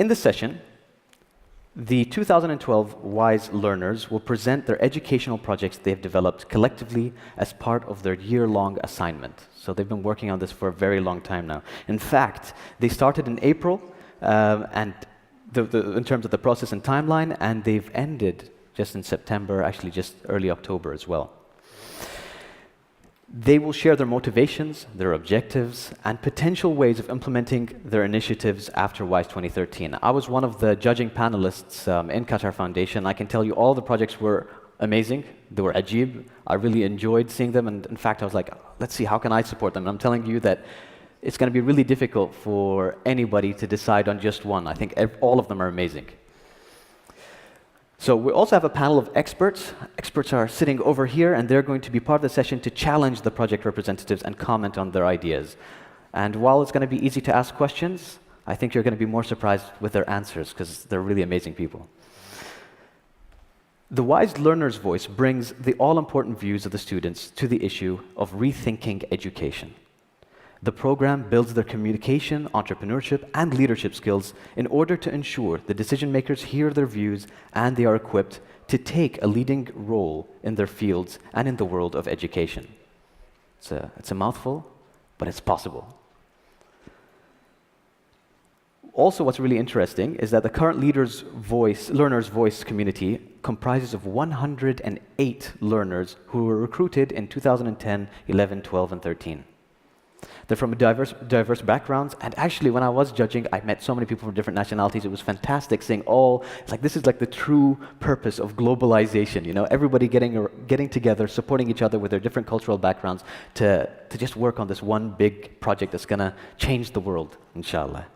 In this session, the 2012 WISE learners will present their educational projects they've developed collectively as part of their year-long assignment. So they've been working on this for a very long time now. In fact, they started in April, and in terms of the process and timeline, and they've ended just in September, actually just early October as well. They will share their motivations, their objectives, and potential ways of implementing their initiatives after WISE 2013. I was one of the judging panelists in Qatar Foundation. I can tell you all the projects were amazing. They were ajib. I really enjoyed seeing them, and in fact, I was like, let's see, how can I support them? And I'm telling you that it's going to be really difficult for anybody to decide on just one. I think all of them are amazing. So we also have a panel of experts. Experts are sitting over here, and they're going to be part of the session to challenge the project representatives and comment on their ideas. And while it's going to be easy to ask questions, I think you're going to be more surprised with their answers, because they're really amazing people. The WISE Learner's Voice brings the all-important views of the students to the issue of rethinking education. The program builds their communication, entrepreneurship, and leadership skills in order to ensure the decision makers hear their views and they are equipped to take a leading role in their fields and in the world of education. It's a mouthful, but it's possible. Also, what's really interesting is that the current Learner's Voice community comprises of 108 learners who were recruited in 2010, 11, 12, and 13. They're from diverse backgrounds, and actually when I was judging, I met so many people from different nationalities. It was fantastic seeing it's like this is like the true purpose of globalization, you know, everybody getting together, supporting each other with their different cultural backgrounds to just work on this one big project that's going to change the world, inshallah.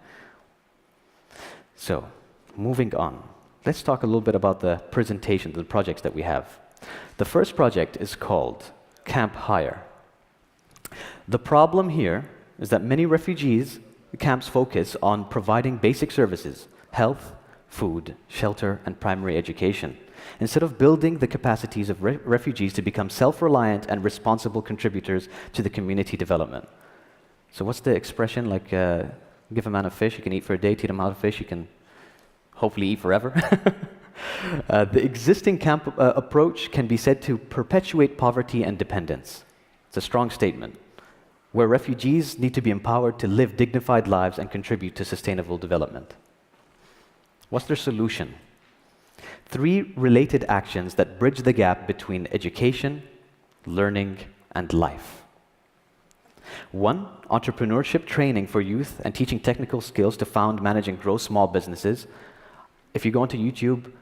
So, moving on, let's talk a little bit about the presentation, the projects that we have. The first project is called Camp Hire. The problem here is that many refugees camps focus on providing basic services, health, food, shelter, and primary education, instead of building the capacities of refugees to become self-reliant and responsible contributors to the community development. So what's the expression, like give a man a fish, you can eat for a day, teach him how to fish, you can hopefully eat forever. The existing camp approach can be said to perpetuate poverty and dependence. It's a strong statement, where refugees need to be empowered to live dignified lives and contribute to sustainable development. What's their solution? 3 related actions that bridge the gap between education, learning, and life. 1, entrepreneurship training for youth and teaching technical skills to found, manage, and grow small businesses. If you go onto YouTube,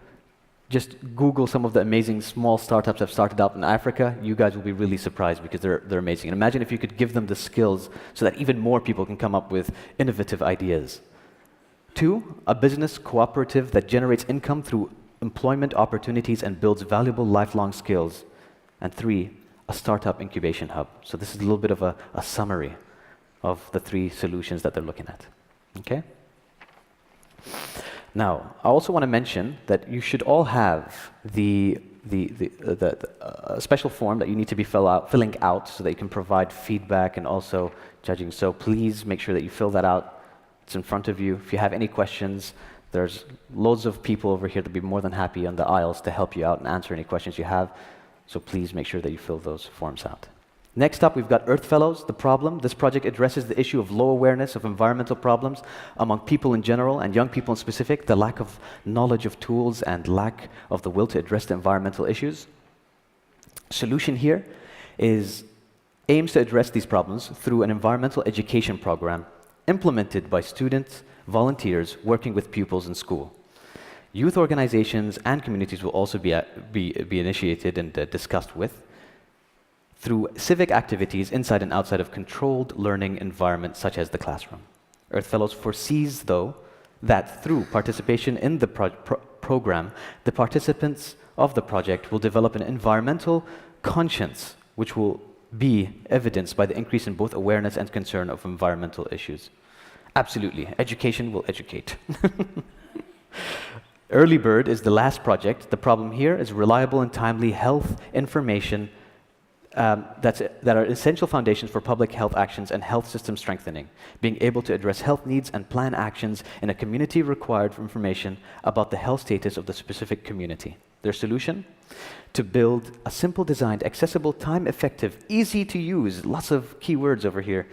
just Google some of the amazing small startups that have started up in Africa. You guys will be really surprised because they're amazing. And imagine if you could give them the skills so that even more people can come up with innovative ideas. 2, a business cooperative that generates income through employment opportunities and builds valuable lifelong skills. And 3, a startup incubation hub. So this is a little bit of a summary of the 3 solutions that they're looking at. Okay? Now, I also want to mention that you should all have the special form that you need to be filling out so that you can provide feedback and also judging. So please make sure that you fill that out. It's in front of you. If you have any questions, there's loads of people over here that will be more than happy on the aisles to help you out and answer any questions you have. So please make sure that you fill those forms out. Next up, we've got Earth Fellows, the problem. This project addresses the issue of low awareness of environmental problems among people in general and young people in specific, the lack of knowledge of tools and lack of the will to address the environmental issues. Solution here aims to address these problems through an environmental education program implemented by students, volunteers working with pupils in school. Youth organizations and communities will also be initiated and discussed with through civic activities inside and outside of controlled learning environments such as the classroom. Earth Fellows foresees, though, that through participation in the program, the participants of the project will develop an environmental conscience, which will be evidenced by the increase in both awareness and concern of environmental issues. Absolutely, education will educate. Early Bird is the last project. The problem here is reliable and timely health information that are essential foundations for public health actions and health system strengthening, being able to address health needs and plan actions in a community required for information about the health status of the specific community. Their solution? To build a simple designed, accessible, time-effective, easy to use, lots of keywords over here,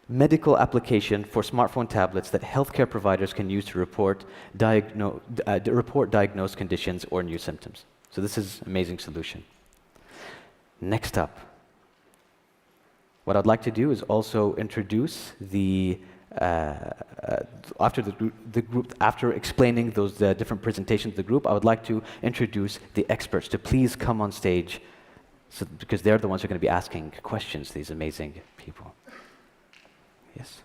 medical application for smartphone tablets that healthcare providers can use to report diagnosed conditions or new symptoms. So this is an amazing solution. Next up, what I'd like to do is also introduce after explaining those different presentations of the group, I would like to introduce the experts to please come on stage, because they're the ones who are going to be asking questions to these amazing people. Yes.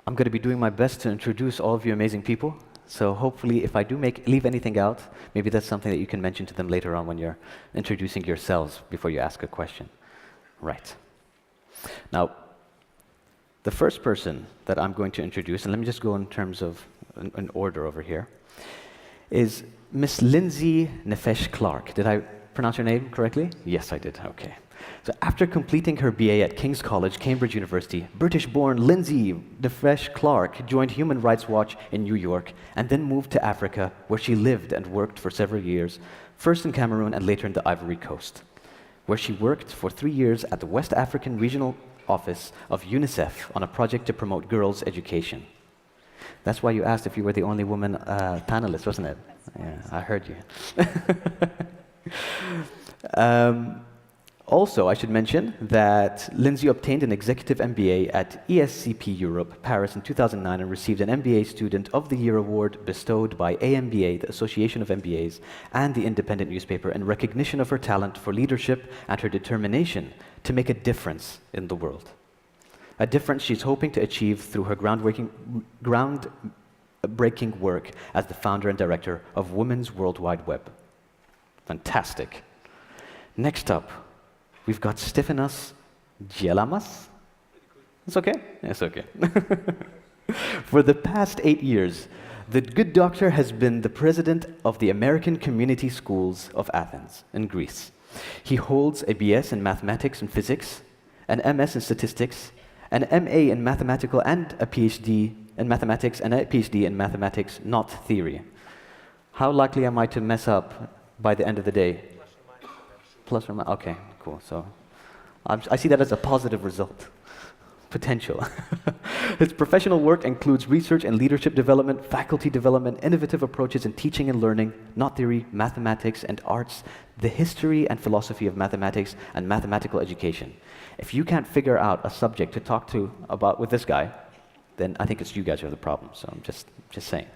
I'm going to be doing my best to introduce all of you amazing people. So hopefully, if I do leave anything out, maybe that's something that you can mention to them later on when you're introducing yourselves before you ask a question. Right. Now, the first person that I'm going to introduce, and let me just go in terms of an order over here, is Miss Lindsay Nefesh Clark. Did I pronounce your name correctly? Yes, I did. Okay. So after completing her BA at King's College, Cambridge University, British-born Lindsay Nefesh Clark joined Human Rights Watch in New York and then moved to Africa, where she lived and worked for several years, first in Cameroon and later in the Ivory Coast, where she worked for 3 years at the West African Regional Office of UNICEF on a project to promote girls' education. That's why you asked if you were the only woman panelist, wasn't it? Yeah, I heard you. Also, I should mention that Lindsay obtained an executive MBA at ESCP Europe, Paris in 2009 and received an MBA Student of the Year award bestowed by AMBA, the Association of MBAs, and the Independent newspaper in recognition of her talent for leadership and her determination to make a difference in the world. A difference she's hoping to achieve through her groundbreaking work as the founder and director of Women's World Wide Web. Fantastic. Next up, we've got Stefanos Gialamas. It's okay? It's okay. For the past 8 years, the good doctor has been the president of the American Community Schools of Athens in Greece. He holds a BS in mathematics and physics, an MS in statistics, an MA in mathematical and a PhD in mathematics, and a PhD in mathematics, not theory. How likely am I to mess up by the end of the day? Plus or minus? Okay, cool. So I see that as a positive result. Potential. His professional work includes research and leadership development, faculty development, innovative approaches in teaching and learning, not theory, mathematics and arts, the history and philosophy of mathematics, and mathematical education. If you can't figure out a subject to talk to about with this guy, then I think it's you guys who are the problem. So I'm just saying.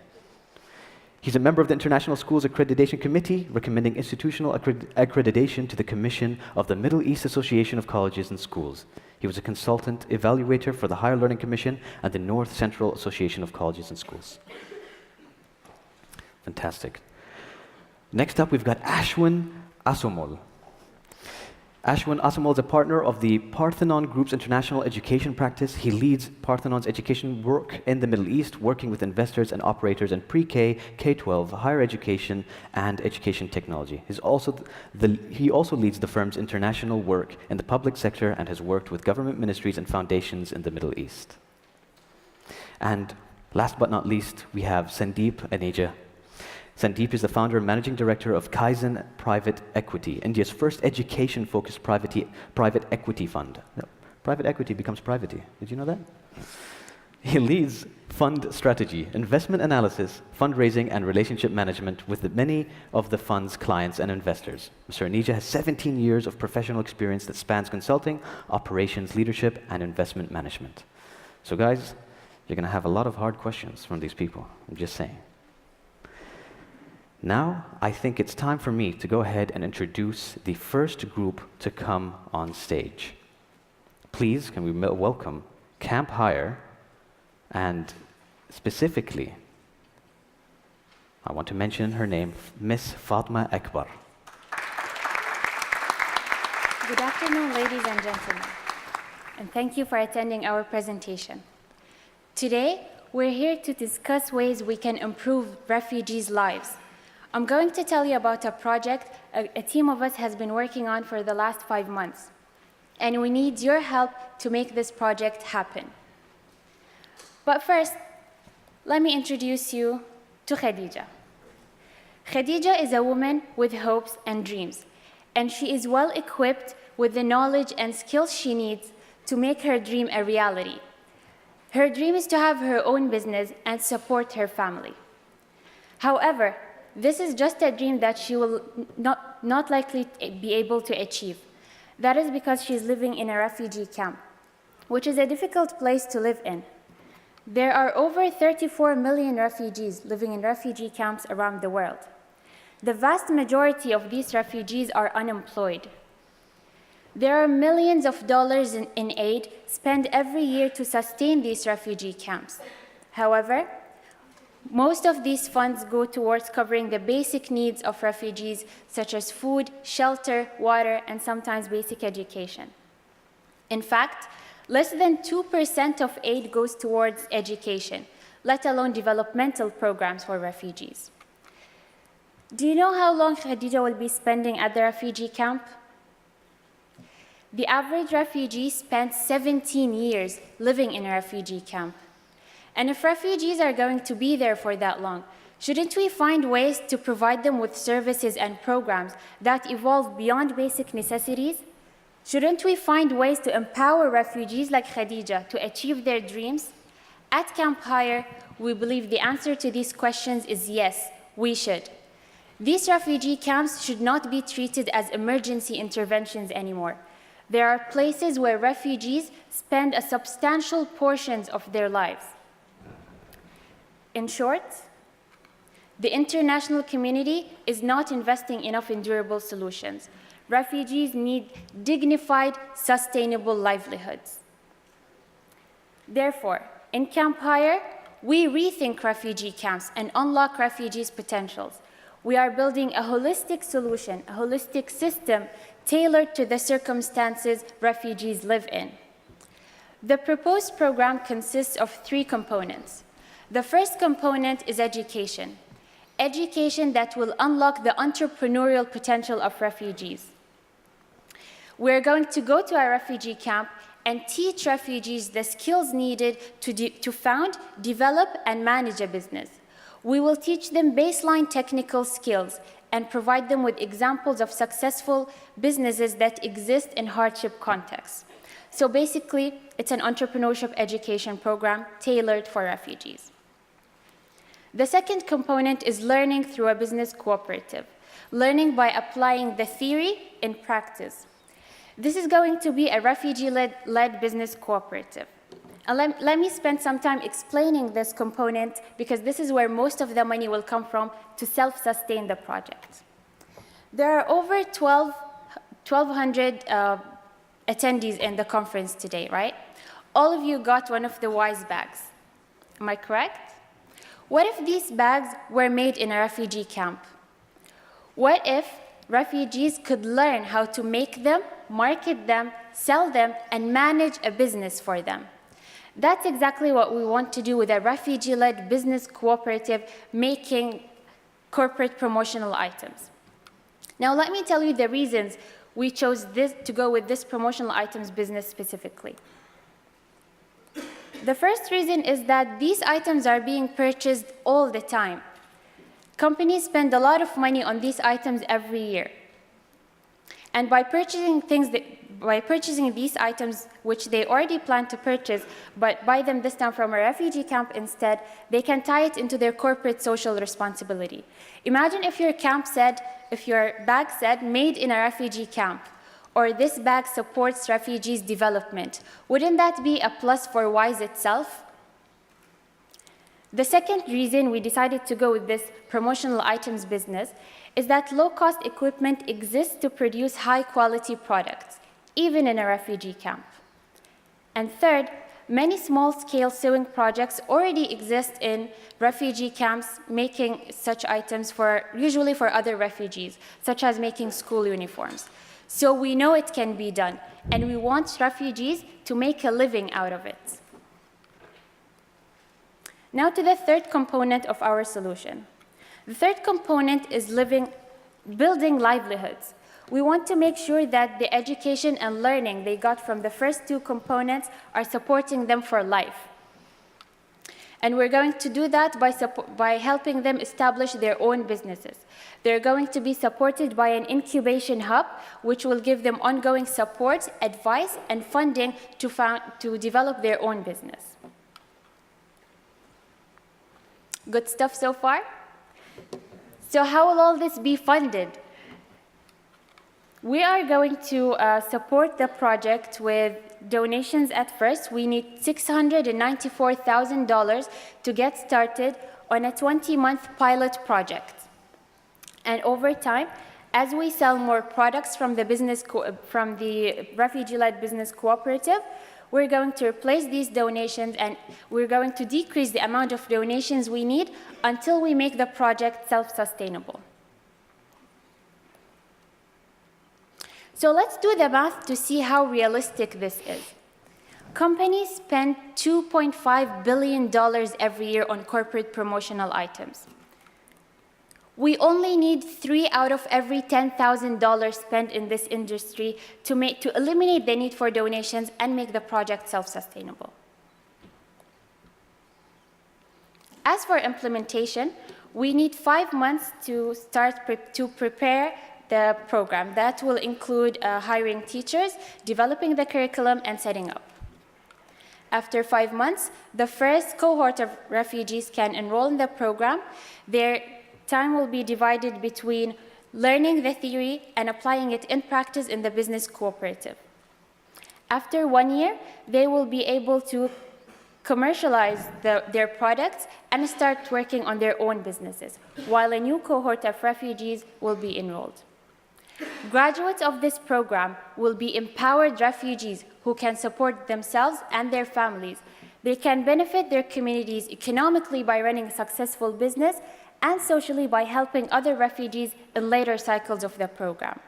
He's a member of the International Schools Accreditation Committee, recommending institutional accreditation to the Commission of the Middle East Association of Colleges and Schools. He was a consultant evaluator for the Higher Learning Commission and the North Central Association of Colleges and Schools. Fantastic. Next up, we've got Ashwin Asomol. Ashwin Asomol is a partner of the Parthenon Group's international education practice. He leads Parthenon's education work in the Middle East, working with investors and operators in pre-K, K-12, higher education, and education technology. He also leads the firm's international work in the public sector and has worked with government ministries and foundations in the Middle East. And last but not least, we have Sandeep Aneja. Sandeep is the founder and managing director of Kaizen Private Equity, India's first education-focused private equity fund. Private equity becomes privacy. Did you know that? He leads fund strategy, investment analysis, fundraising, and relationship management with many of the fund's clients and investors. Mr. Aneja has 17 years of professional experience that spans consulting, operations, leadership, and investment management. So guys, you're going to have a lot of hard questions from these people. I'm just saying. Now, I think it's time for me to go ahead and introduce the first group to come on stage. Please, can we welcome Camp Hire, and specifically, I want to mention her name, Miss Fatma Akbar. Good afternoon, ladies and gentlemen, and thank you for attending our presentation. Today, we're here to discuss ways we can improve refugees' lives. I'm going to tell you about a project a team of us has been working on for the last 5 months, and we need your help to make this project happen. But first, let me introduce you to Khadija. Khadija is a woman with hopes and dreams, and she is well equipped with the knowledge and skills she needs to make her dream a reality. Her dream is to have her own business and support her family. However, this is just a dream that she will not likely be able to achieve. That is because she's living in a refugee camp, which is a difficult place to live in. There are over 34 million refugees living in refugee camps around the world. The vast majority of these refugees are unemployed. There are millions of dollars in aid spent every year to sustain these refugee camps. However, most of these funds go towards covering the basic needs of refugees, such as food, shelter, water, and sometimes basic education. In fact, less than 2% of aid goes towards education, let alone developmental programs for refugees. Do you know how long Khadija will be spending at the refugee camp? The average refugee spent 17 years living in a refugee camp. And if refugees are going to be there for that long, shouldn't we find ways to provide them with services and programs that evolve beyond basic necessities? Shouldn't we find ways to empower refugees like Khadija to achieve their dreams? At Camp Hire, we believe the answer to these questions is yes, we should. These refugee camps should not be treated as emergency interventions anymore. There are places where refugees spend a substantial portions of their lives. In short, the international community is not investing enough in durable solutions. Refugees need dignified, sustainable livelihoods. Therefore, in Camp Hire, we rethink refugee camps and unlock refugees' potentials. We are building a holistic solution, a holistic system tailored to the circumstances refugees live in. The proposed program consists of 3 components. The first component is education. Education that will unlock the entrepreneurial potential of refugees. We're going to go to a refugee camp and teach refugees the skills needed to found, develop, and manage a business. We will teach them baseline technical skills and provide them with examples of successful businesses that exist in hardship contexts. So basically, it's an entrepreneurship education program tailored for refugees. The second component is learning through a business cooperative, learning by applying the theory in practice. This is going to be a refugee-led business cooperative. And let me spend some time explaining this component because this is where most of the money will come from to self-sustain the project. There are over 1,200 attendees in the conference today, right? All of you got one of the WISE bags. Am I correct? What if these bags were made in a refugee camp? What if refugees could learn how to make them, market them, sell them, and manage a business for them? That's exactly what we want to do with a refugee-led business cooperative making corporate promotional items. Now, let me tell you the reasons we chose to go with this promotional items business specifically. The first reason is that these items are being purchased all the time. Companies spend a lot of money on these items every year. And by purchasing these items, which they already plan to purchase, but buy them this time from a refugee camp instead, they can tie it into their corporate social responsibility. Imagine if your bag said, made in a refugee camp, or this bag supports refugees' development. Wouldn't that be a plus for WISE itself? The second reason we decided to go with this promotional items business is that low-cost equipment exists to produce high-quality products, even in a refugee camp. And third, many small-scale sewing projects already exist in refugee camps making such items usually for other refugees, such as making school uniforms. So we know it can be done, and we want refugees to make a living out of it. Now to the third component of our solution. The third component is building livelihoods. We want to make sure that the education and learning they got from the first two components are supporting them for life. And we're going to do that by helping them establish their own businesses. They're going to be supported by an incubation hub, which will give them ongoing support, advice, and funding to develop their own business. Good stuff so far? So how will all this be funded? We are going to support the project with donations at first. We need $694,000 to get started on a 20-month pilot project. And over time, as we sell more products from the refugee-led business cooperative, we're going to replace these donations, and we're going to decrease the amount of donations we need until we make the project self-sustainable. So let's do the math to see how realistic this is. Companies spend $2.5 billion every year on corporate promotional items. We only need 3 out of every $10,000 spent in this industry to eliminate the need for donations and make the project self-sustainable. As for implementation, we need 5 months to prepare the program. That will include hiring teachers, developing the curriculum, and setting up. After 5 months, the first cohort of refugees can enroll in the program. Their time will be divided between learning the theory and applying it in practice in the business cooperative. After 1 year, they will be able to commercialize their products and start working on their own businesses, while a new cohort of refugees will be enrolled. Graduates of this program will be empowered refugees who can support themselves and their families. They can benefit their communities economically by running a successful business and socially by helping other refugees in later cycles of the program.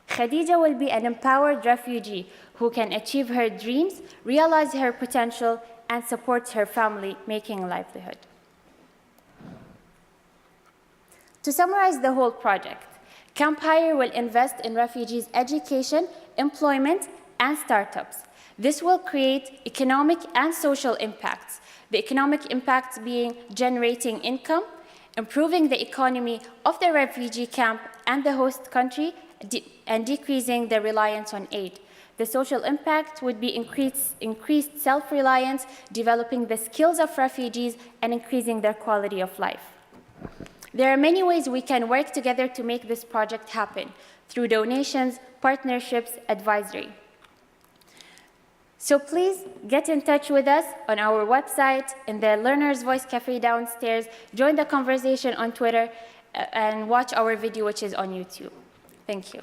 Khadija will be an empowered refugee who can achieve her dreams, realize her potential, and support her family, making a livelihood. To summarize the whole project, Camp Hire will invest in refugees' education, employment, and startups. This will create economic and social impacts. The economic impacts being generating income, improving the economy of the refugee camp and the host country, and decreasing the reliance on aid. The social impact would be increased self-reliance, developing the skills of refugees, and increasing their quality of life. There are many ways we can work together to make this project happen, through donations, partnerships, advisory. So please get in touch with us on our website, in the Learner's Voice Cafe downstairs, join the conversation on Twitter, and watch our video, which is on YouTube. Thank you.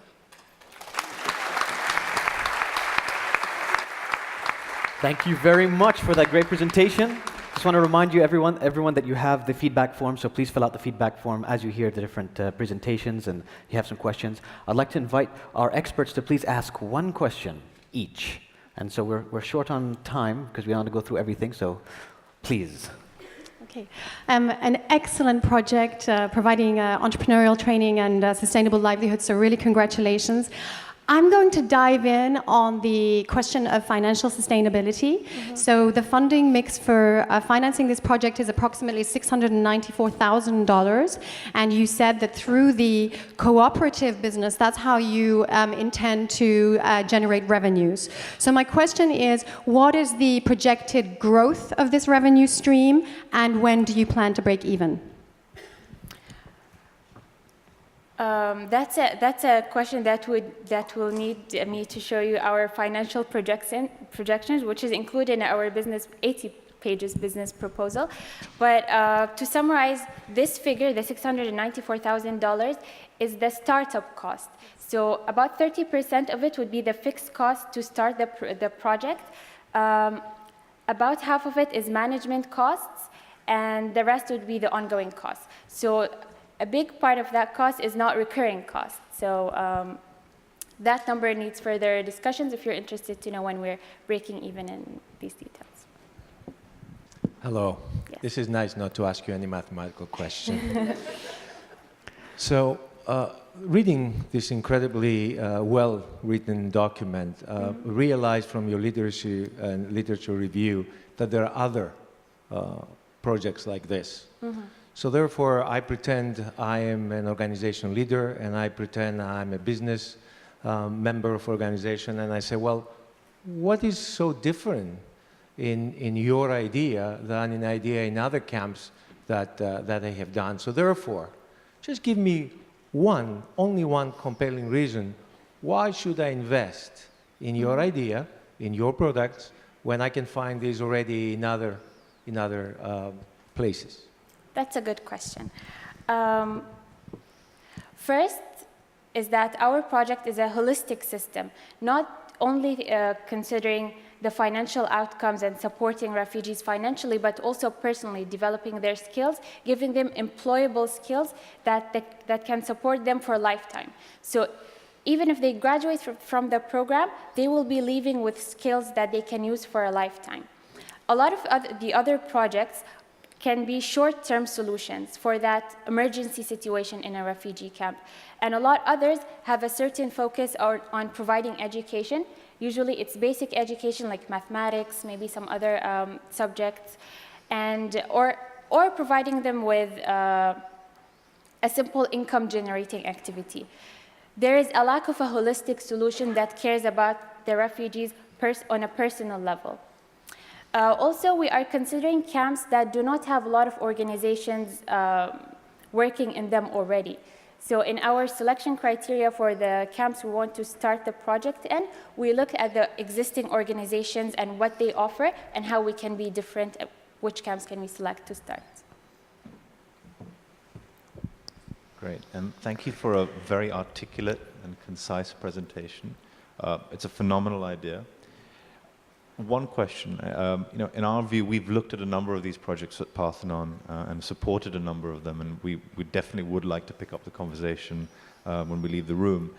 Thank you very much for that great presentation. Just want to remind you, everyone, that you have the feedback form, so please fill out the feedback form as you hear the different presentations and you have some questions. I'd like to invite our experts to please ask one question each. And so we're short on time because we want to go through everything, so please. Okay. An excellent project providing entrepreneurial training and sustainable livelihoods, so really congratulations. I'm going to dive in on the question of financial sustainability. Mm-hmm. So the funding mix for financing this project is approximately $694,000. And you said that through the cooperative business, that's how you intend to generate revenues. So my question is, what is the projected growth of this revenue stream, and when do you plan to break even? That's a question that will need me to show you our financial projections, which is included in our 80 pages business proposal. But to summarize, this figure, the $694,000, is the startup cost. So about 30% of it would be the fixed cost to start the project. About half of it is management costs, and the rest would be the ongoing costs. So a big part of that cost is not recurring costs. So That number needs further discussions if you're interested to know when we're breaking even in these details. Hello. Yes. This is nice not to ask you any mathematical question. So, reading this incredibly well-written document, realized from your literature review that there are other projects like this. So therefore, I pretend I am an organization leader, and I pretend I'm a business member of organization, and I say, well, what is so different in your idea than an idea in other camps that they have done? So therefore, just give me only one compelling reason. Why should I invest in your idea, in your products, when I can find these already in other places? That's a good question. First is that our project is a holistic system, not only considering the financial outcomes and supporting refugees financially, but also personally developing their skills, giving them employable skills that can support them for a lifetime. So even if they graduate from the program, they will be leaving with skills that they can use for a lifetime. A lot of the other projects can be short-term solutions for that emergency situation in a refugee camp. And a lot others have a certain focus on providing education. Usually it's basic education like mathematics, maybe some other subjects, or providing them with a simple income-generating activity. There is a lack of a holistic solution that cares about the refugees on a personal level. Also, we are considering camps that do not have a lot of organizations working in them already. So in our selection criteria for the camps we want to start the project in, we look at the existing organizations and what they offer and how we can be different, which camps can we select to start. Great, and thank you for a very articulate and concise presentation. It's a phenomenal idea. One question, in our view, we've looked at a number of these projects at Parthenon and supported a number of them, and we definitely would like to pick up the conversation when we leave the room.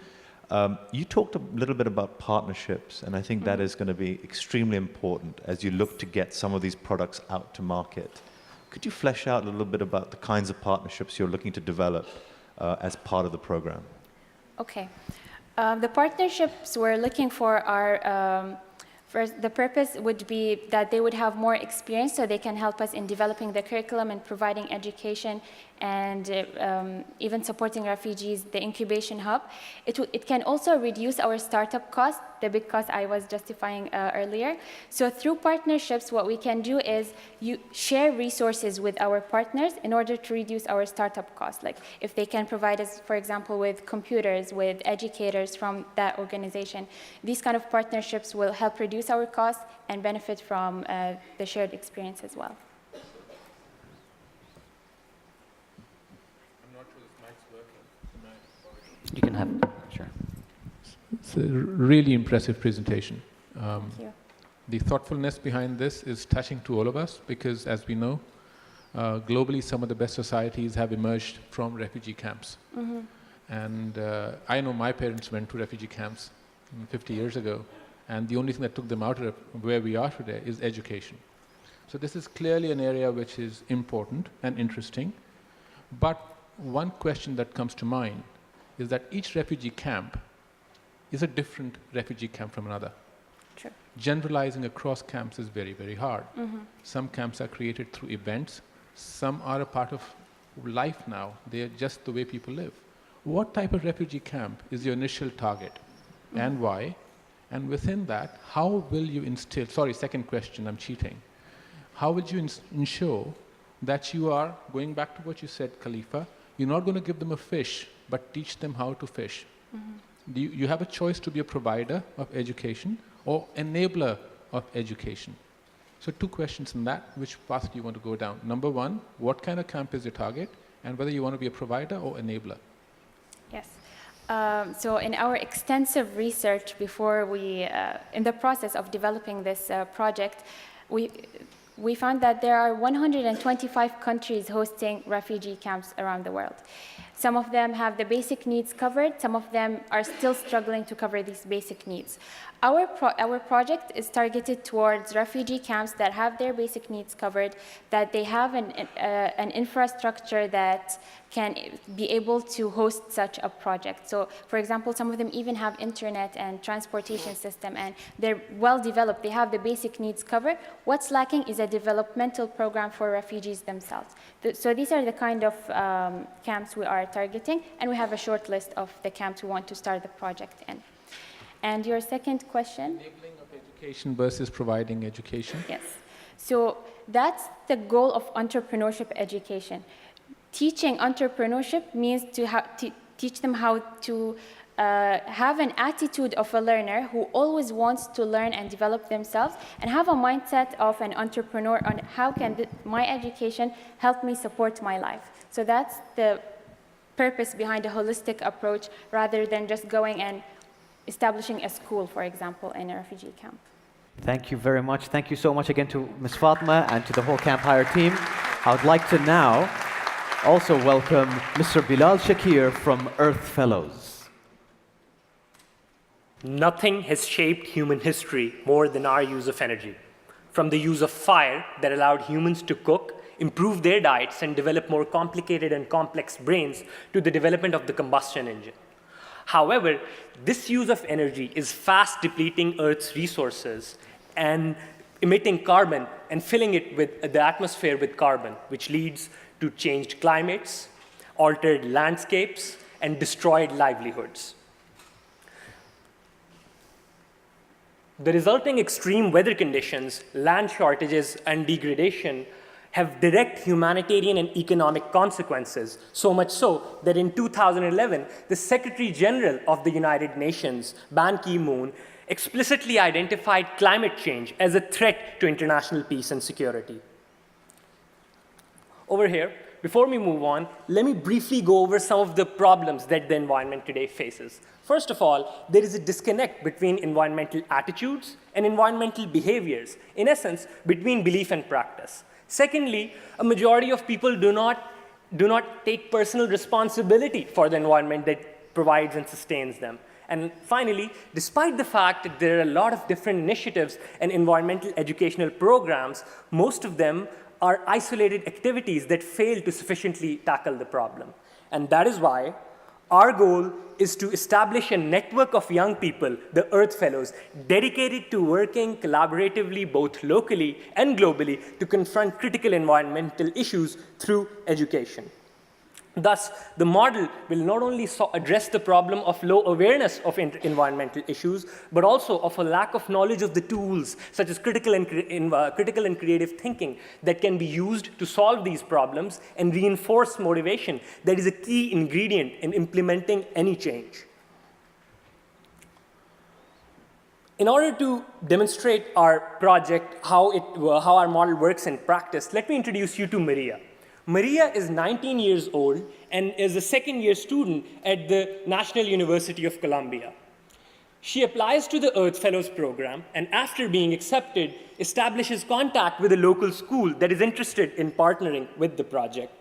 You talked a little bit about partnerships, and I think that is going to be extremely important as you look to get some of these products out to market. Could you flesh out a little bit about the kinds of partnerships you're looking to develop as part of the program? Okay. The partnerships we're looking for are first, the purpose would be that they would have more experience so they can help us in developing the curriculum and providing education and even supporting refugees, the incubation hub. It can also reduce our startup cost, the big cost I was justifying earlier. So through partnerships, what we can do is share resources with our partners in order to reduce our startup cost. Like if they can provide us, for example, with computers, with educators from that organization, these kind of partnerships will help reduce our costs and benefit from the shared experience as well. You can have, sure. It's a really impressive presentation. Thank you. The thoughtfulness behind this is touching to all of us because, as we know, globally some of the best societies have emerged from refugee camps. Mm-hmm. And I know my parents went to refugee camps 50 years ago, and the only thing that took them out of where we are today is education. So this is clearly an area which is important and interesting. But one question that comes to mind is that each refugee camp is a different refugee camp from another. True. Generalizing across camps is very, very hard. Mm-hmm. Some camps are created through events. Some are a part of life now. They are just the way people live. What type of refugee camp is your initial target and why? And within that, how will you instill, sorry, second question, I'm cheating. How will you ensure that you are, going back to what you said, Khalifa, you're not going to give them a fish, but teach them how to fish. Mm-hmm. You have a choice to be a provider of education or enabler of education. So two questions in that, which path do you want to go down? Number one, what kind of camp is your target, and whether you want to be a provider or enabler? Yes. So in our extensive research before in the process of developing this project, we found that there are 125 countries hosting refugee camps around the world. Some of them have the basic needs covered. Some of them are still struggling to cover these basic needs. Our project is targeted towards refugee camps that have their basic needs covered, that they have an infrastructure that can be able to host such a project. So, for example, some of them even have internet and transportation system, and they're well developed. They have the basic needs covered. What's lacking is a developmental program for refugees themselves. So these are the kind of camps we are targeting, and we have a short list of the camps we want to start the project in. And your second question? Enabling of education versus providing education. Yes. So that's the goal of entrepreneurship education. Teaching entrepreneurship means to teach them how to have an attitude of a learner who always wants to learn and develop themselves, and have a mindset of an entrepreneur on how can my education help me support my life. So that's the purpose behind a holistic approach, rather than just going and establishing a school, for example, in a refugee camp. Thank you very much. Thank you so much again to Ms. Fatma and to the whole Camp Hire team. I would like to now also welcome Mr. Bilal Shakir from Earth Fellows. Nothing has shaped human history more than our use of energy. From the use of fire that allowed humans to cook, improve their diets, and develop more complicated and complex brains, to the development of the combustion engine. However, this use of energy is fast depleting Earth's resources and emitting carbon and filling it with the atmosphere with carbon, which leads to changed climates, altered landscapes, and destroyed livelihoods. The resulting extreme weather conditions, land shortages, and degradation have direct humanitarian and economic consequences, so much so that in 2011, the Secretary General of the United Nations, Ban Ki-moon, explicitly identified climate change as a threat to international peace and security. Over here, before we move on, let me briefly go over some of the problems that the environment today faces. First of all, there is a disconnect between environmental attitudes and environmental behaviors, in essence, between belief and practice. Secondly, a majority of people do not take personal responsibility for the environment that provides and sustains them. And finally, despite the fact that there are a lot of different initiatives and environmental educational programs, most of them are isolated activities that fail to sufficiently tackle the problem. And that is why our goal is to establish a network of young people, the Earth Fellows, dedicated to working collaboratively both locally and globally to confront critical environmental issues through education. Thus, the model will not only address the problem of low awareness of environmental issues, but also of a lack of knowledge of the tools, such as critical and creative thinking, that can be used to solve these problems and reinforce motivation that is a key ingredient in implementing any change. In order to demonstrate our project, how our model works in practice, let me introduce you to Maria. Maria is 19 years old and is a second-year student at the National University of Columbia. She applies to the Earth Fellows program, and after being accepted, establishes contact with a local school that is interested in partnering with the project.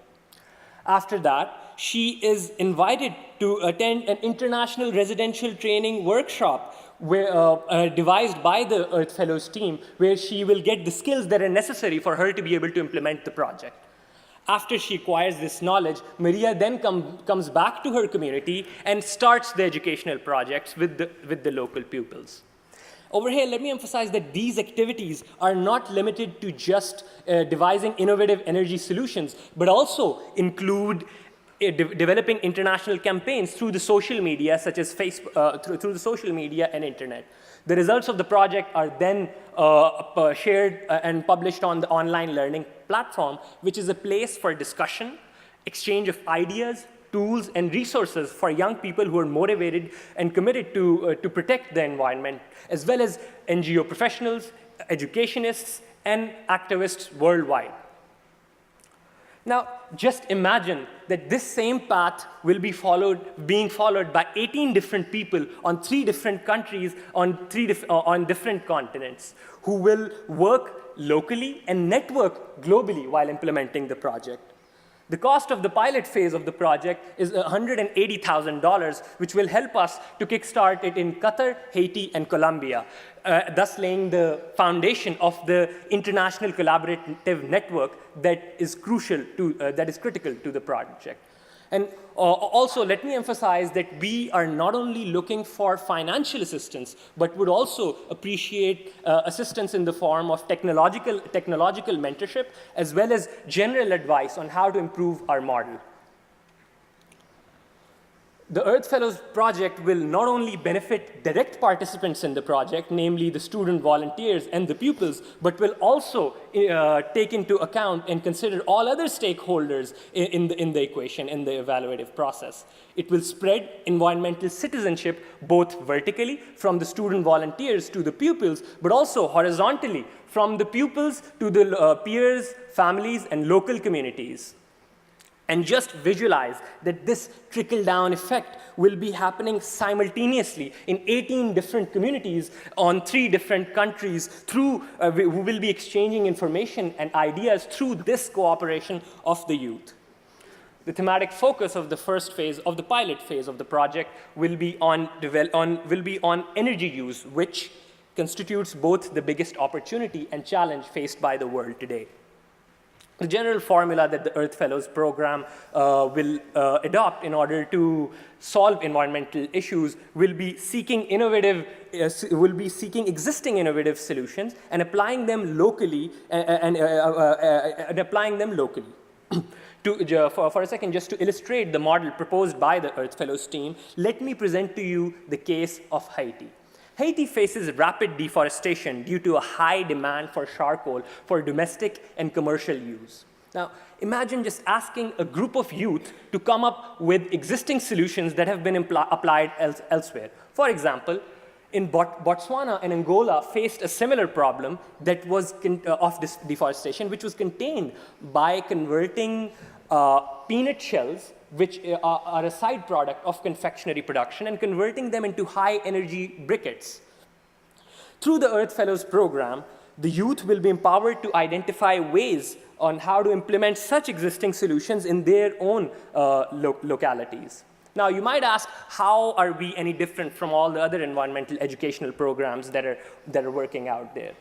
After that, she is invited to attend an international residential training workshop devised by the Earth Fellows team, where she will get the skills that are necessary for her to be able to implement the project. After she acquires this knowledge, Maria then comes back to her community and starts the educational projects with the local pupils. Over here, let me emphasize that these activities are not limited to just devising innovative energy solutions, but also include developing international campaigns through the social media, such as Facebook, through the social media and internet. The results of the project are then shared and published on the online learning platform, which is a place for discussion, exchange of ideas, tools, and resources for young people who are motivated and committed to protect the environment, as well as NGO professionals, educationists, and activists worldwide. Now, just imagine that this same path will be being followed by 18 different people on 3 different countries on different continents, who will work locally and network globally while implementing the project. The cost of the pilot phase of the project is $180,000, which will help us to kickstart it in Qatar, Haiti, and Colombia, thus laying the foundation of the international collaborative network that is critical to the project. And also, let me emphasize that we are not only looking for financial assistance, but would also appreciate assistance in the form of technological mentorship, as well as general advice on how to improve our model. The Earth Fellows project will not only benefit direct participants in the project, namely the student volunteers and the pupils, but will also take into account and consider all other stakeholders in the equation, in the evaluative process. It will spread environmental citizenship both vertically from the student volunteers to the pupils, but also horizontally from the pupils to the peers, families, and local communities. And just visualize that this trickle-down effect will be happening simultaneously in 18 different communities on 3 different countries who will be exchanging information and ideas through this cooperation of the youth. The thematic focus of the first phase, of the pilot phase of the project, will be on energy use, which constitutes both the biggest opportunity and challenge faced by the world today. The general formula that the Earth Fellows program will adopt in order to solve environmental issues will be seeking existing innovative solutions and applying them locally. For a second, just to illustrate the model proposed by the Earth Fellows team, let me present to you the case of Haiti. Haiti faces rapid deforestation due to a high demand for charcoal for domestic and commercial use. Now, imagine just asking a group of youth to come up with existing solutions that have been applied elsewhere. For example, in Botswana and Angola faced a similar problem that was of this deforestation, which was contained by converting peanut shells, which are a side product of confectionery production, and converting them into high-energy briquettes. Through the Earth Fellows program, the youth will be empowered to identify ways on how to implement such existing solutions in their own localities. Now, you might ask, how are we any different from all the other environmental educational programs that are working out there?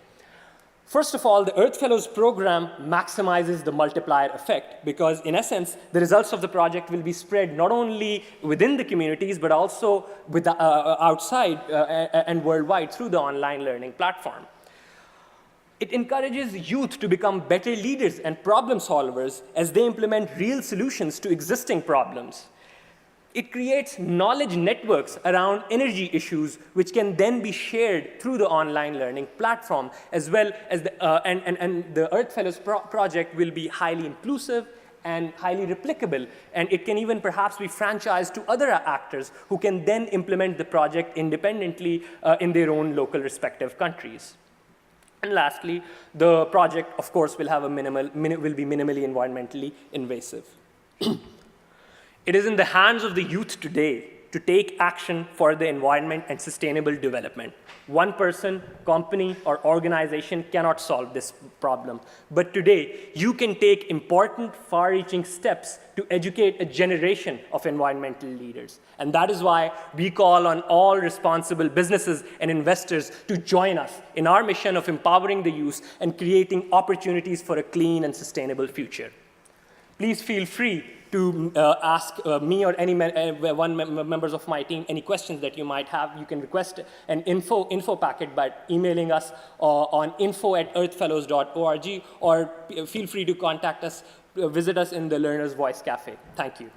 First of all, the Earth Fellows program maximizes the multiplier effect because, in essence, the results of the project will be spread not only within the communities, but also outside and worldwide through the online learning platform. It encourages youth to become better leaders and problem solvers as they implement real solutions to existing problems. It creates knowledge networks around energy issues, which can then be shared through the online learning platform, as well as the Earth Fellows project will be highly inclusive and highly replicable, and it can even perhaps be franchised to other actors who can then implement the project independently in their own local respective countries. And lastly, the project, of course, will be minimally environmentally invasive. It is in the hands of the youth today to take action for the environment and sustainable development. One person, company, or organization cannot solve this problem. But today, you can take important, far-reaching steps to educate a generation of environmental leaders. And that is why we call on all responsible businesses and investors to join us in our mission of empowering the youth and creating opportunities for a clean and sustainable future. Please feel free to ask me or any members of my team any questions that you might have. You can request an info packet by emailing us on info@earthfellows.org, or feel free to contact us, visit us in the Learner's Voice Cafe. Thank you.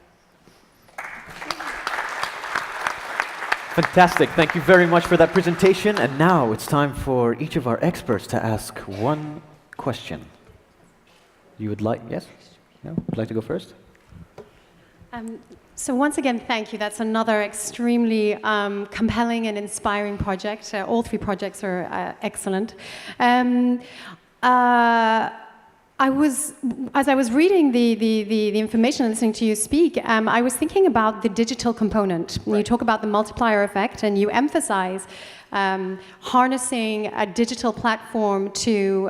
Fantastic. Thank you very much for that presentation. And now it's time for each of our experts to ask one question. You would like, yes? No? Would like to go first? So once again, thank you. That's another extremely compelling and inspiring project. All 3 projects are excellent. As I was reading the information and listening to you speak, I was thinking about the digital component. Right. You talk about the multiplier effect, and you emphasize harnessing a digital platform to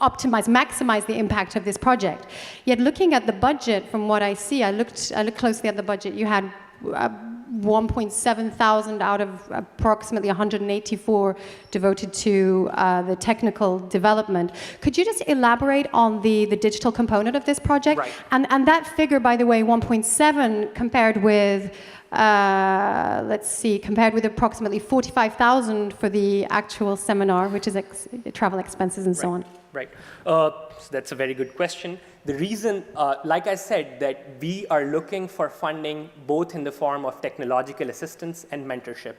optimize, maximize the impact of this project. Yet looking at the budget, from what I see, I looked closely at the budget. You had 1.7 thousand out of approximately 184 devoted to the technical development. Could you just elaborate on the digital component of this project? Right. And that figure, by the way, 1.7 compared with, let's see, compared with approximately 45,000 for the actual seminar, which is travel expenses and so on. Right. So that's a very good question. The reason, like I said, that we are looking for funding both in the form of technological assistance and mentorship.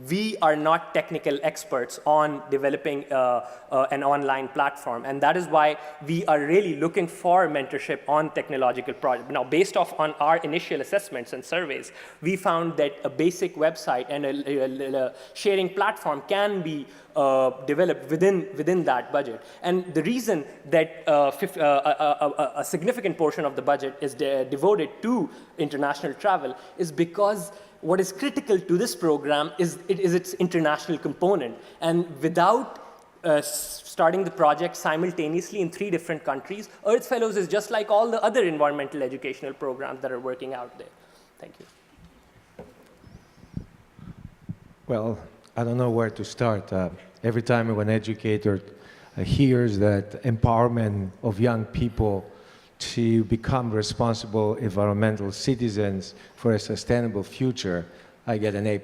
We are not technical experts on developing an online platform, and that is why we are really looking for mentorship on technological projects. Now, based off on our initial assessments and surveys, we found that a basic website and a sharing platform can be developed within that budget. And the reason that a significant portion of the budget is devoted to international travel is because what is critical to this program is its international component. And without starting the project simultaneously in 3 different countries, Earth Fellows is just like all the other environmental educational programs that are working out there. Thank you. Well, I don't know where to start. Every time an educator hears that empowerment of young people to become responsible environmental citizens for a sustainable future, I get an A+.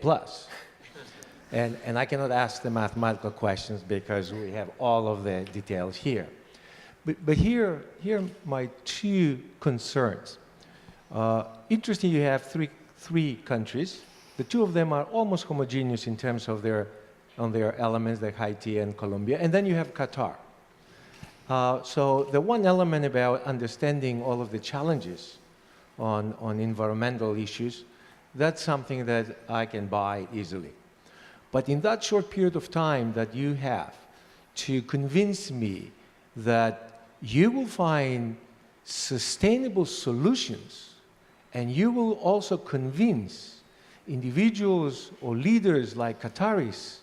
And I cannot ask the mathematical questions because we have all of the details here. But here are my 2 concerns. Interesting, you have three countries. The 2 of them are almost homogeneous in terms of their elements, like Haiti and Colombia, and then you have Qatar. So the one element about understanding all of the challenges on environmental issues, that's something that I can buy easily. But in that short period of time that you have to convince me that you will find sustainable solutions, and you will also convince individuals or leaders like Qataris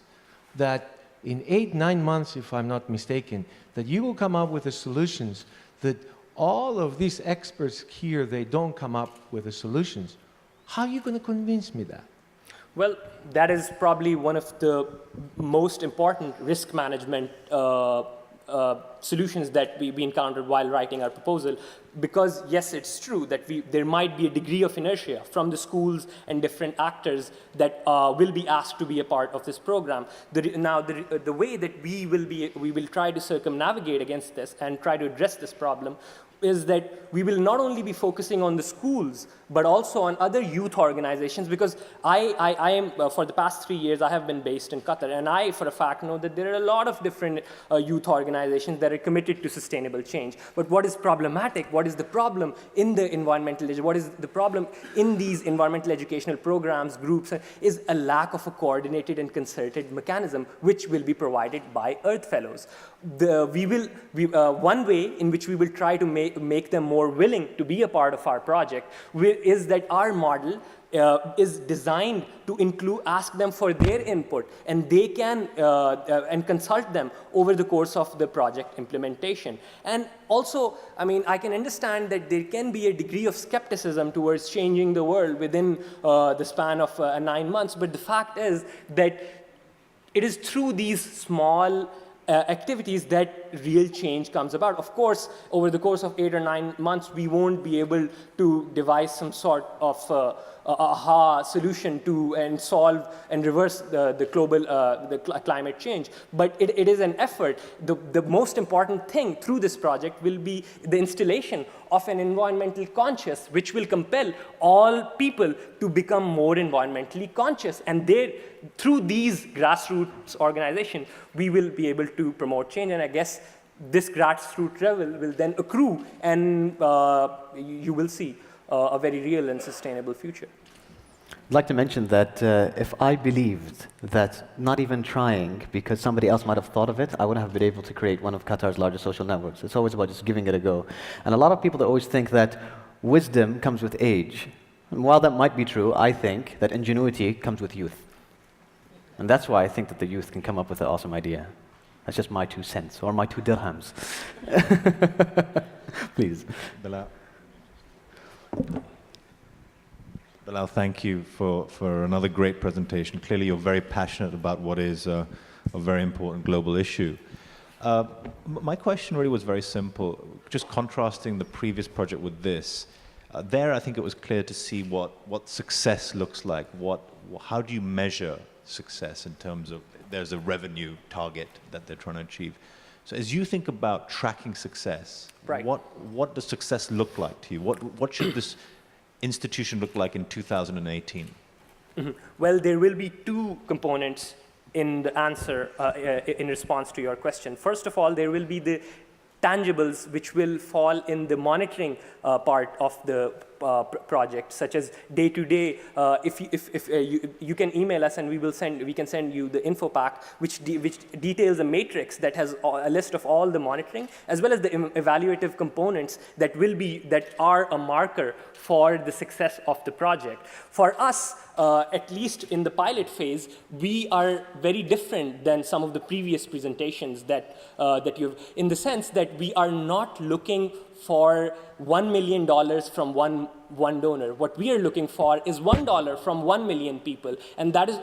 that in 8-9 months, if I'm not mistaken, that you will come up with the solutions that all of these experts here, they don't come up with the solutions. How are you going to convince me that? Well, that is probably one of the most important risk management solutions that we encountered while writing our proposal, because yes, it's true that there might be a degree of inertia from the schools and different actors that will be asked to be a part of this program. The way that we will try to circumnavigate against this and try to address this problem is that we will not only be focusing on the schools, but also on other youth organizations, because I am, for the past 3 years, I have been based in Qatar, and I, for a fact, know that there are a lot of different youth organizations that are committed to sustainable change. But what is problematic, what is the problem in the what is the problem in these environmental educational programs, groups, is a lack of a coordinated and concerted mechanism, which will be provided by Earth Fellows. One way in which we will try to make them more willing to be a part of our project is that our model is designed to ask them for their input, and they can and consult them over the course of the project implementation. And also, I mean, I can understand that there can be a degree of skepticism towards changing the world within the span of 9 months, but the fact is that it is through these small activities that real change comes about. Of course, over the course of 8 or 9 months, we won't be able to devise some sort of aha solution to and solve and reverse the global climate change. But it is an effort. The most important thing through this project will be the installation of an environmental conscious, which will compel all people to become more environmentally conscious. And through these grassroots organizations, we will be able to promote change. And I guess this grassroots level will then accrue, and you will see a very real and sustainable future. I'd like to mention that if I believed that not even trying, because somebody else might have thought of it, I wouldn't have been able to create one of Qatar's largest social networks. It's always about just giving it a go. And a lot of people that always think that wisdom comes with age. And while that might be true, I think that ingenuity comes with youth. And that's why I think that the youth can come up with an awesome idea. That's just my 2 cents, or my 2 dirhams. Please. Bilal, thank you for another great presentation. Clearly, you're very passionate about what is a very important global issue. My question really was very simple. Just contrasting the previous project with this, there I think it was clear to see what success looks like. How do you measure success in terms of there's a revenue target that they're trying to achieve? So as you think about tracking success, Right. what does success look like to you? What should this institution look like in 2018? Well, there will be 2 components in the answer in response to your question. First of all, there will be the tangibles which will fall in the monitoring part of the project, such as day-to-day. If you can email us and we can send you the info pack, which details a matrix that has a list of all the monitoring, as well as the evaluative components that are a marker for the success of the project. For us, at least in the pilot phase, we are very different than some of the previous presentations that in the sense that we are not looking for $1 million from one donor. What we are looking for is $1 from 1 million people, and that is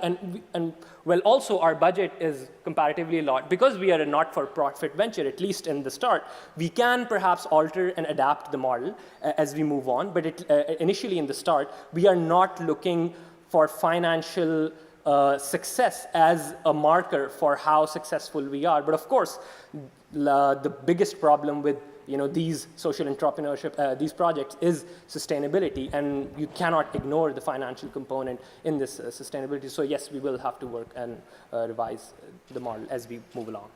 well, also our budget is comparatively a lot because we are a not-for-profit venture. At least in the start, we can perhaps alter and adapt the model as we move on. But initially, in the start, we are not looking for financial success as a marker for how successful we are. But of course, the biggest problem with these social entrepreneurship, these projects is sustainability, and you cannot ignore the financial component in this sustainability. So yes, we will have to work and revise the model as we move along.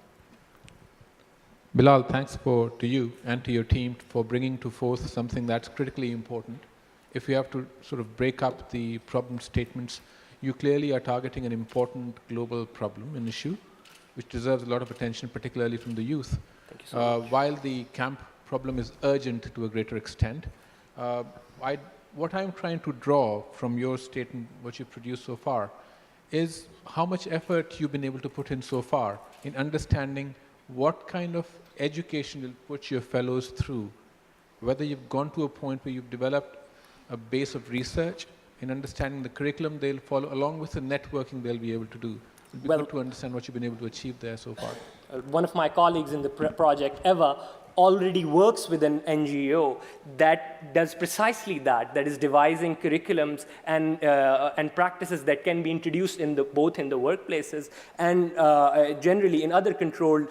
Bilal, thanks to you and to your team for bringing to forth something that's critically important. If you have to sort of break up the problem statements, you clearly are targeting an important global problem, an issue, which deserves a lot of attention, particularly from the youth. Thank you so much. While the camp problem is urgent to a greater extent, what I'm trying to draw from your statement, what you've produced so far, is how much effort you've been able to put in so far in understanding what kind of education will put your fellows through, whether you've gone to a point where you've developed a base of research in understanding the curriculum they'll follow, along with the networking they'll be able to do. It'd be good to understand what you've been able to achieve there so far. One of my colleagues in the project, Eva, already works with an NGO that does precisely that is devising curriculums and practices that can be introduced both in the workplaces and generally in other controlled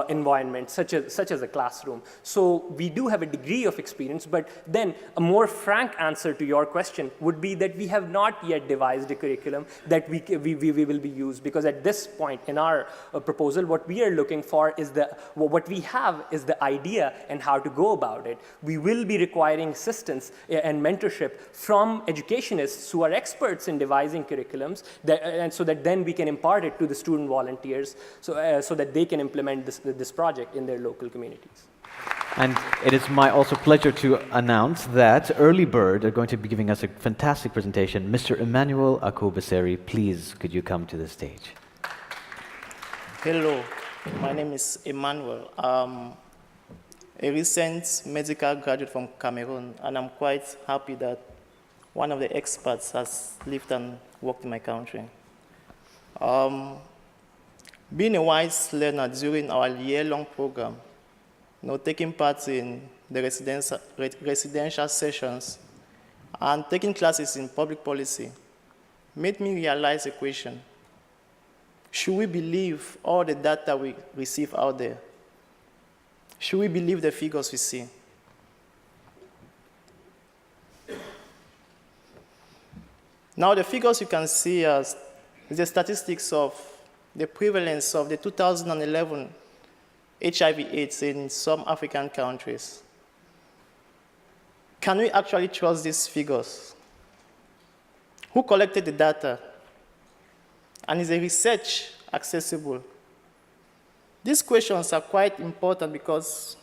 environments, such as a classroom. So we do have a degree of experience, but then a more frank answer to your question would be that we have not yet devised a curriculum that we will be used, because at this point in our proposal, what we are looking for is what we have is the idea and how to go about it. We will be requiring assistance and mentorship from educationists who are experts in devising curriculums, and so that then we can impart it to the student volunteers, so that they can implement this project in their local communities. And it is my also pleasure to announce that Early Bird are going to be giving us a fantastic presentation. Mr. Emmanuel Akobaseri, please, could you come to the stage? Hello, my name is Emmanuel. A recent medical graduate from Cameroon, and I'm quite happy that one of the experts has lived and worked in my country. Being a wise learner during our year-long program, taking part in the residential sessions and taking classes in public policy made me realize a question. Should we believe all the data we receive out there? Should we believe the figures we see? Now, the figures you can see is the statistics of the prevalence of the 2011 HIV/AIDS in some African countries. Can we actually trust these figures? Who collected the data? And is the research accessible? These questions are quite important because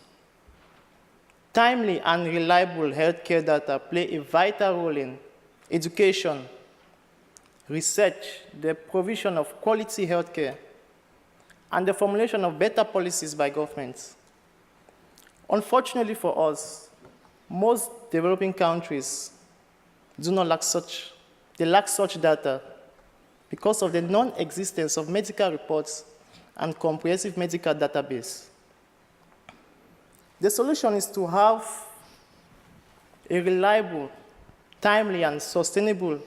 timely and reliable healthcare data play a vital role in education, research, the provision of quality healthcare, and the formulation of better policies by governments. Unfortunately for us, most developing countries do not lack such, they lack such data because of the non-existence of medical reports and comprehensive medical database. The solution is to have a reliable, timely, and sustainable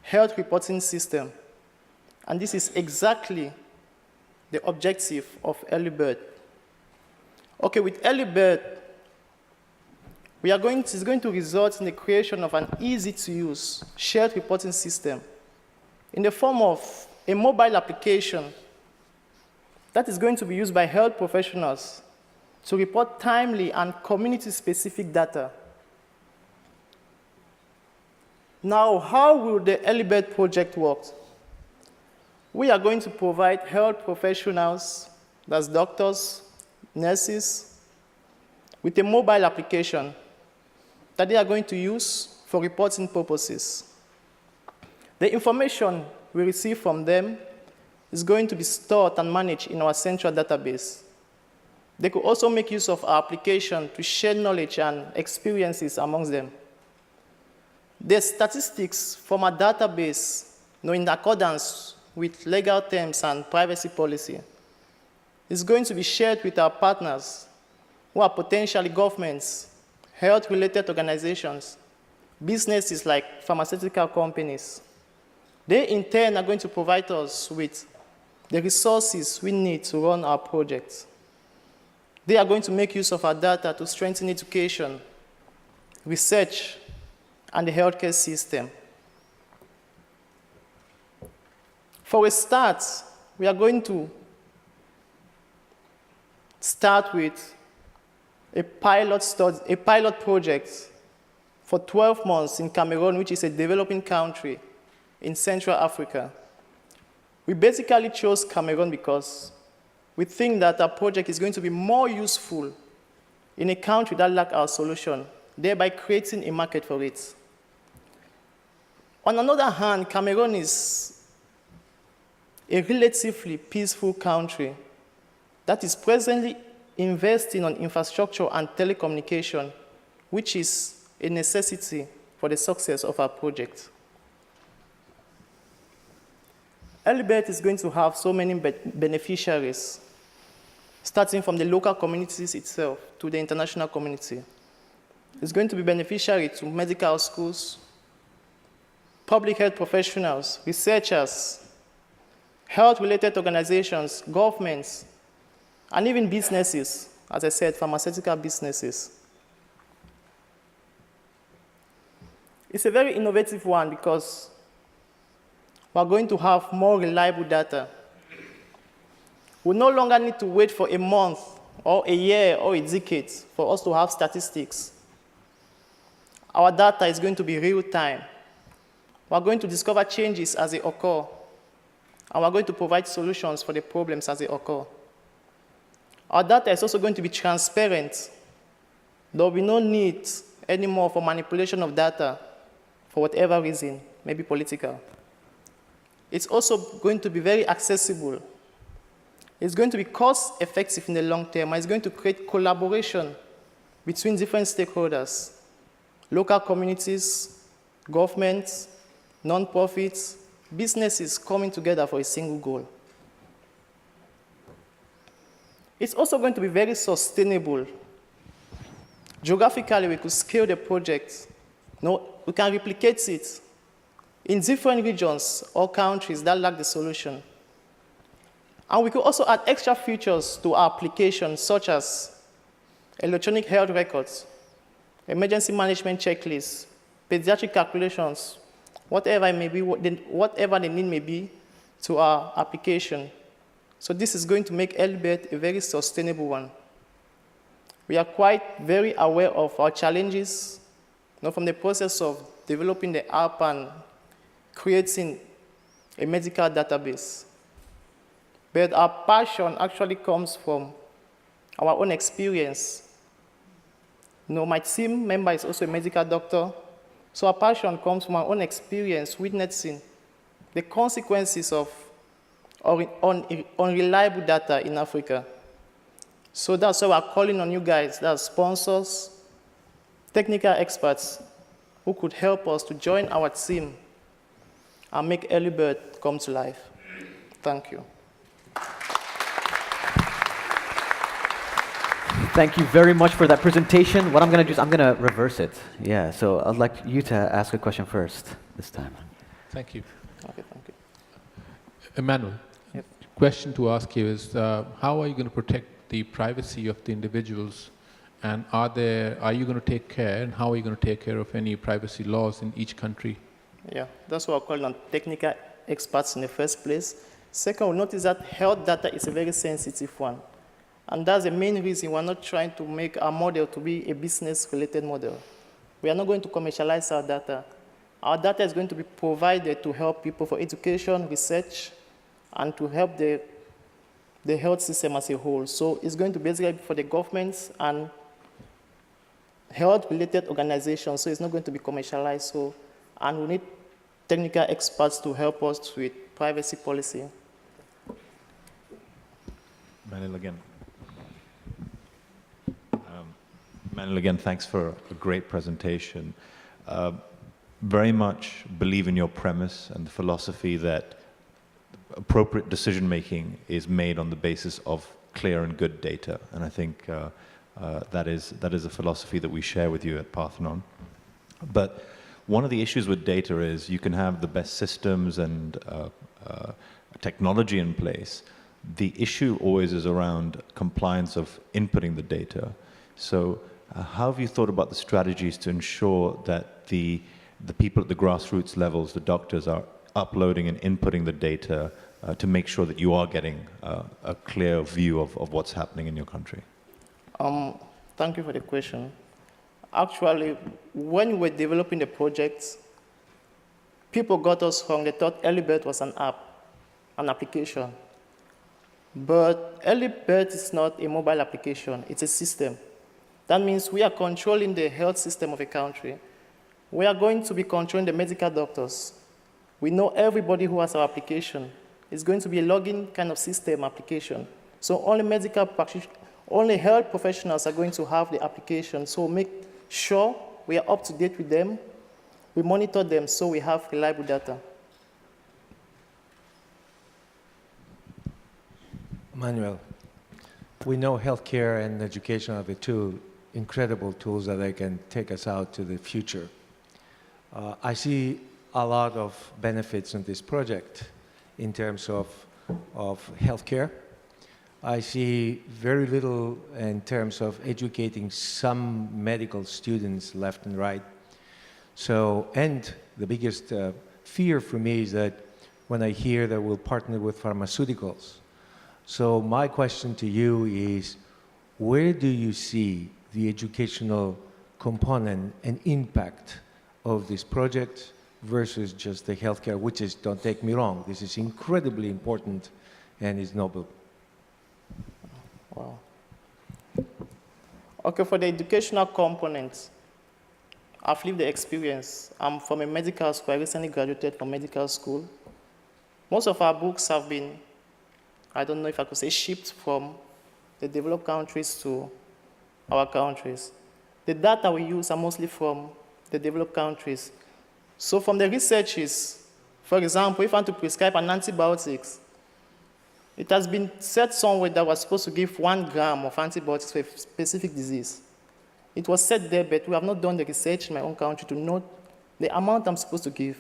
health reporting system. And this is exactly the objective of Early Bird. Okay, with Early Bird, it's going to result in the creation of an easy-to-use shared reporting system in the form of a mobile application that is going to be used by health professionals to report timely and community-specific data. Now, how will the Early Bird project work? We are going to provide health professionals, that's doctors, nurses, with a mobile application that they are going to use for reporting purposes. The information we receive from them is going to be stored and managed in our central database. They could also make use of our application to share knowledge and experiences amongst them. The statistics from our database, in accordance with legal terms and privacy policy, is going to be shared with our partners, who are potentially governments, health-related organizations, businesses like pharmaceutical companies. They, in turn, are going to provide us with the resources we need to run our projects. They are going to make use of our data to strengthen education, research, and the healthcare system. For a start, we are going to start with a pilot project for 12 months in Cameroon, which is a developing country in Central Africa. We basically chose Cameroon because we think that our project is going to be more useful in a country that lacks our solution, thereby creating a market for it. On another hand, Cameroon is a relatively peaceful country that is presently investing on infrastructure and telecommunication, which is a necessity for the success of our project. Early Bird is going to have so many beneficiaries, starting from the local communities itself to the international community. It's going to be beneficiary to medical schools, public health professionals, researchers, health-related organizations, governments, and even businesses, as I said, pharmaceutical businesses. It's a very innovative one because we're going to have more reliable data. We no longer need to wait for a month or a year or a decade for us to have statistics. Our data is going to be real-time. We're going to discover changes as they occur, and we're going to provide solutions for the problems as they occur. Our data is also going to be transparent. There will be no need anymore for manipulation of data for whatever reason, maybe political. It's also going to be very accessible. It's going to be cost-effective in the long term, and it's going to create collaboration between different stakeholders, local communities, governments, non-profits, businesses coming together for a single goal. It's also going to be very sustainable. Geographically, we could scale the project. We can replicate it in different regions or countries that lack the solution. And we could also add extra features to our application, such as electronic health records, emergency management checklists, pediatric calculations, whatever the need may be to our application. So this is going to make Early Bird a very sustainable one. We are very aware of our challenges, from the process of developing the app and creating a medical database. But our passion actually comes from our own experience. My team member is also a medical doctor. So our passion comes from our own experience witnessing the consequences of unreliable data in Africa. So that's why we're calling on you guys, that's sponsors, technical experts, who could help us to join our team and make Early Bird come to life. Thank you. Thank you very much for that presentation. What I'm going to do is I'm going to reverse it. Yeah, so I'd like you to ask a question first this time. Thank you. Okay, thank you. Emmanuel, Yes. question to ask you is, how are you going to protect the privacy of the individuals? And are you going to take care, and how are you going to take care of any privacy laws in each country? Yeah, that's why we're calling on technical experts in the first place. Second, we notice that health data is a very sensitive one. And that's the main reason we're not trying to make our model to be a business-related model. We are not going to commercialize our data. Our data is going to be provided to help people for education, research, and to help the health system as a whole. So it's going to basically be for the governments and health-related organizations, so it's not going to be commercialized. So, and we need technical experts to help us with privacy policy. Manuel again. Manuel, again, thanks for a great presentation. Very much believe in your premise and the philosophy that appropriate decision-making is made on the basis of clear and good data. And I think that is a philosophy that we share with you at Parthenon. But one of the issues with data is you can have the best systems and technology in place. The issue always is around compliance of inputting the data. So how have you thought about the strategies to ensure that the people at the grassroots levels, the doctors, are uploading and inputting the data to make sure that you are getting a clear view of what's happening in your country? Thank you for the question. Actually, when we were developing the project, people got us wrong. They thought Early Bird was an app, an application. But Early Bird is not a mobile application, it's a system. That means we are controlling the health system of a country. We are going to be controlling the medical doctors. We know everybody who has our application. It's going to be a login kind of system application. So only health professionals are going to have the application. So make sure we are up to date with them. We monitor them so we have reliable data. Manuel, we know healthcare and education are the two incredible tools that they can take us out to the future. I see a lot of benefits in this project in terms of healthcare. I see very little in terms of educating some medical students left and right. So, and the biggest fear for me is that when I hear that we'll partner with pharmaceuticals. So my question to you is, where do you see the educational component and impact of this project versus just the healthcare, which is, don't take me wrong, this is incredibly important and is noble. Wow. Okay, for the educational component, I've lived the experience. I'm from a medical school. I recently graduated from medical school. Most of our books have been, I don't know if I could say, shipped from the developed countries to our countries. The data we use are mostly from the developed countries. So from the researches, for example, if I want to prescribe an antibiotics, it has been said somewhere that we're supposed to give 1 gram of antibiotics for a specific disease. It was said there, but we have not done the research in my own country to know the amount I'm supposed to give.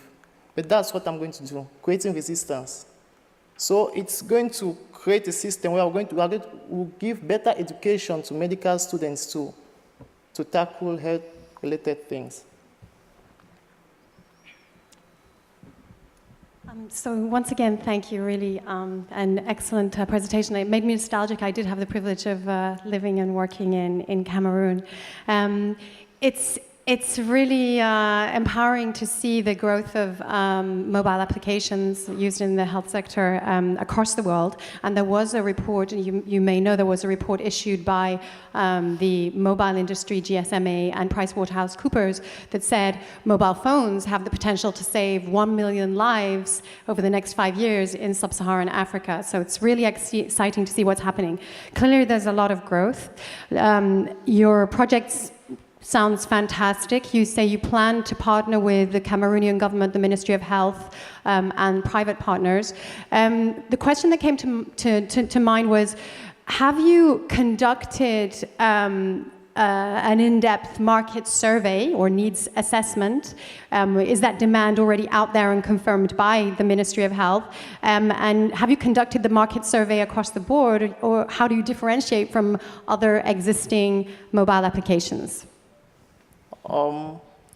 But that's what I'm going to do, creating resistance. So it's going to create a system where we'll give better education to medical students too, to tackle health-related things. So once again, thank you, really, an excellent presentation. It made me nostalgic. I did have the privilege of living and working in Cameroon. It's It's really empowering to see the growth of mobile applications used in the health sector across the world. And there was a report, you may know there was a report issued by the mobile industry, GSMA, and PricewaterhouseCoopers that said mobile phones have the potential to save 1 million lives over the next 5 years in sub-Saharan Africa. So it's really exciting to see what's happening. Clearly, there's a lot of growth. Your projects sounds fantastic. You say you plan to partner with the Cameroonian government, the Ministry of Health, and private partners. The question that came to mind was, have you conducted an in-depth market survey or needs assessment? Is that demand already out there and confirmed by the Ministry of Health? And have you conducted the market survey across the board, or how do you differentiate from other existing mobile applications?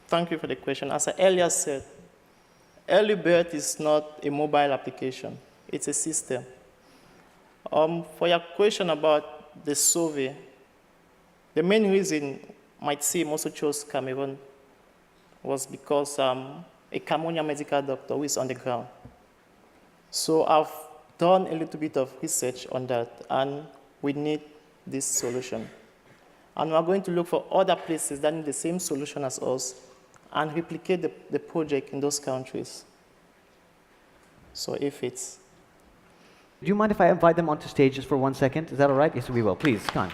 Thank you for the question. As I earlier said, Early Birth is not a mobile application. It's a system. For your question about the survey, the main reason my team also chose Cameroon was because a Cameroonian medical doctor who is on the ground. So I've done a little bit of research on that, and we need this solution. And we're going to look for other places that need the same solution as us and replicate the project in those countries. So if it's... Do you mind if I invite them onto stage just for 1 second? Is that all right? Yes, we will. Please, come on.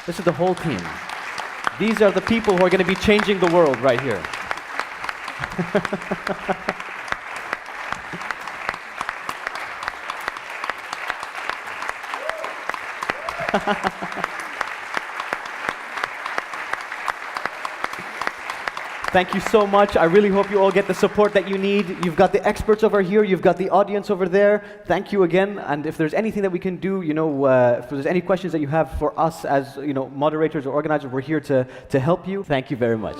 This is the whole team. These are the people who are going to be changing the world right here. Thank you so much. I really hope you all get the support that you need. You've got the experts over here. You've got the audience over there. Thank you again. And if there's anything that we can do, if there's any questions that you have for us as, moderators or organizers, we're here to help you. Thank you very much.